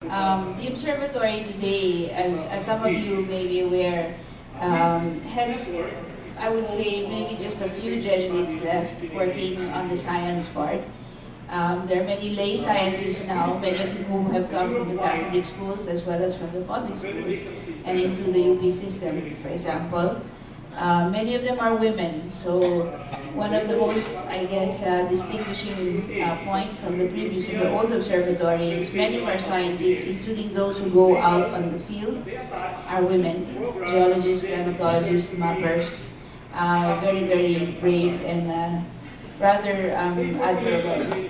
The observatory today, as some of you may be aware, has, I would say, maybe just a few Jesuits left working on the science part. There are many lay scientists now, many of whom have come from the Catholic schools as well as from the public schools and into the UP system, for example. Many of them are women, so one of the most, I guess, distinguishing point from the previous and the old observatory is many of our scientists, including those who go out on the field, are women, geologists, climatologists, mappers, very, very brave and rather admirable.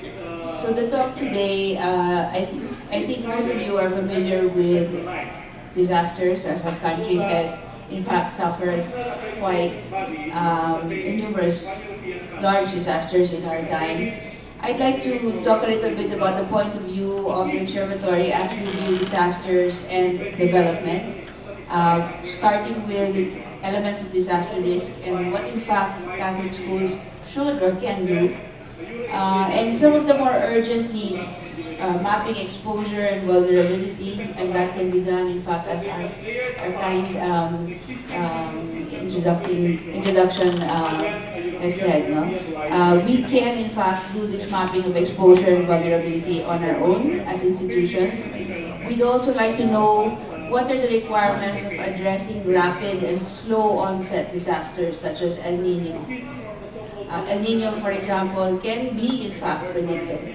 So the talk today, I think most of you are familiar with disasters, as our country has in fact suffered quite numerous large disasters in our time. I'd like to talk a little bit about the point of view of the observatory as we view disasters and development, starting with elements of disaster risk and what in fact Catholic schools should or can do. And some of the more urgent needs, mapping exposure and vulnerability, and that can be done in fact as our kind introduction has said. No? We can in fact do this mapping of exposure and vulnerability on our own as institutions. We'd also like to know what are the requirements of addressing rapid and slow onset disasters such as El Nino. El Nino, for example, can be in fact predicted.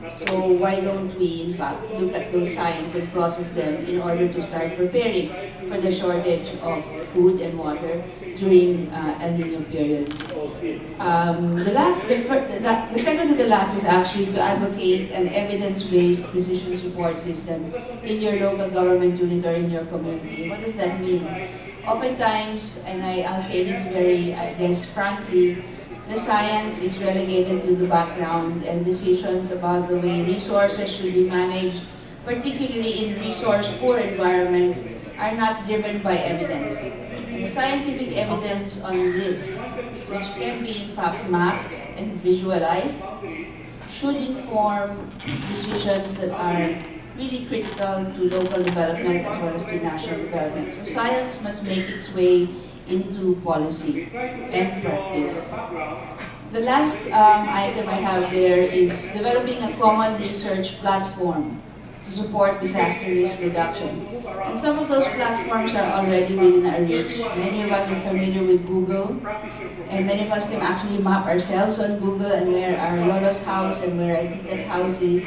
So why don't we in fact look at those signs and process them in order to start preparing for the shortage of food and water during El Nino periods. The second to the last is actually to advocate an evidence-based decision support system in your local government unit or in your community. What does that mean? Oftentimes, and I'll say this very, I guess, frankly, the science is relegated to the background and decisions about the way resources should be managed, particularly in resource-poor environments, are not driven by evidence. And the scientific evidence on risk, which can be in fact mapped and visualized, should inform decisions that are really critical to local development as well as to national development. So science must make its way into policy and practice. The last item I have there is developing a common research platform to support disaster risk reduction. And some of those platforms are already within our reach. Many of us are familiar with Google, and many of us can actually map ourselves on Google and where our Lolo's house and where our Tita's house is.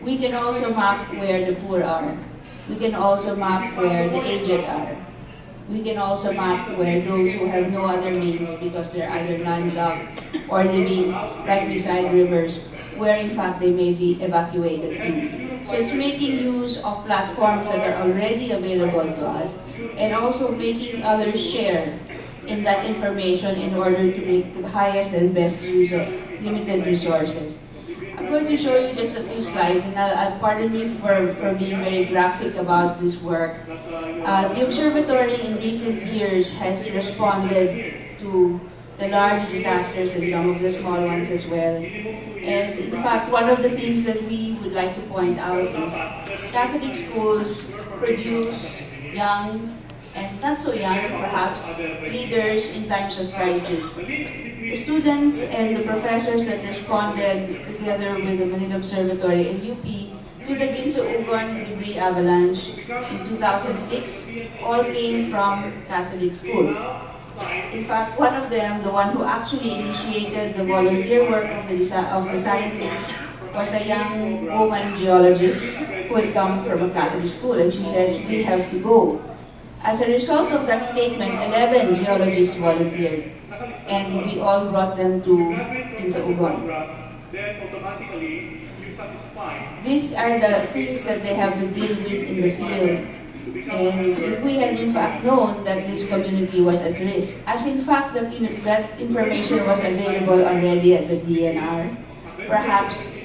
We can also map where the poor are. We can also map where the aged are. We can also map where those who have no other means because they're either landlocked or living right beside rivers, where in fact they may be evacuated to. So it's making use of platforms that are already available to us and also making others share in that information in order to make the highest and best use of limited resources. I'm going to show you just a few slides, and pardon me for being very graphic about this work. The observatory in recent years has responded to the large disasters and some of the small ones as well. And in fact, one of the things that we would like to point out is Catholic schools produce young and not so young, perhaps, leaders in times of crisis. The students and the professors that responded together with the Manila Observatory and UP to the Ginsa-Ugon debris avalanche in 2006 all came from Catholic schools. In fact, one of them, the one who actually initiated the volunteer work of the scientists, was a young woman geologist who had come from a Catholic school, and she says, "We have to go." As a result of that statement, 11 geologists volunteered, and we all brought them to Ginsa-Ugon. These are the things that they have to deal with in the field. And if we had in fact known that this community was at risk, as in fact that information was available already at the DNR, perhaps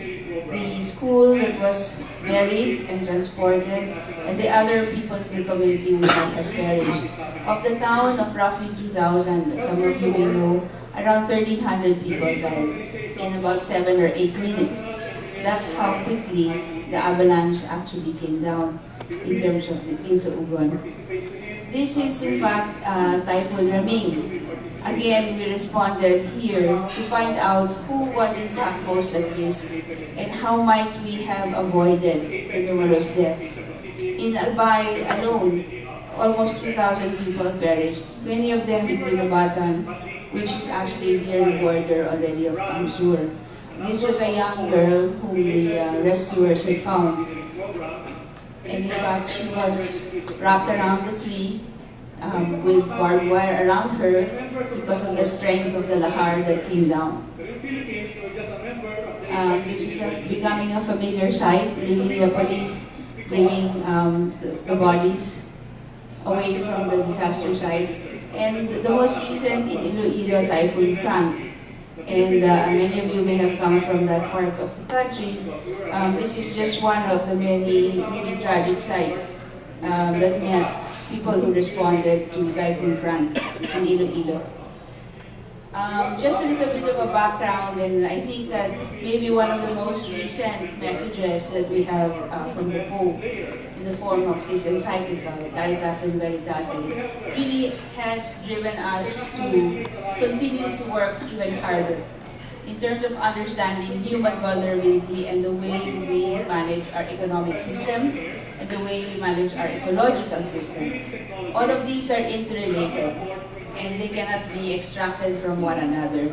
the school that was buried and transported and the other people in the community would not have perished. Of the town of roughly 2,000, some of you may know, around 1,300 people died in about 7 or 8 minutes. That's how quickly the avalanche actually came down in terms of in Saugon. This is in fact Typhoon Raming. Again, we responded here to find out who was in fact most at risk and how might we have avoided the numerous deaths. In Albay alone, almost 2,000 people perished, many of them in Dinabatan, which is actually near the border already of Kamsur. This was a young girl whom the rescuers had found. And in fact, she was wrapped around the tree with barbed wire around her because of the strength of the lahar that came down. This is becoming a familiar sight, really, the police bringing the bodies away from the disaster site. And the most recent in Iloilo, Typhoon Frank. And many of you may have come from that part of the country. This is just one of the many really tragic sites that met people who responded to Typhoon Frank in Iloilo. Just a little bit of a background, and I think that maybe one of the most recent messages that we have from the Pope in the form of his encyclical, Caritas in Veritate, really has driven us to continue to work even harder in terms of understanding human vulnerability and the way we manage our economic system and the way we manage our ecological system. All of these are interrelated and they cannot be extracted from one another.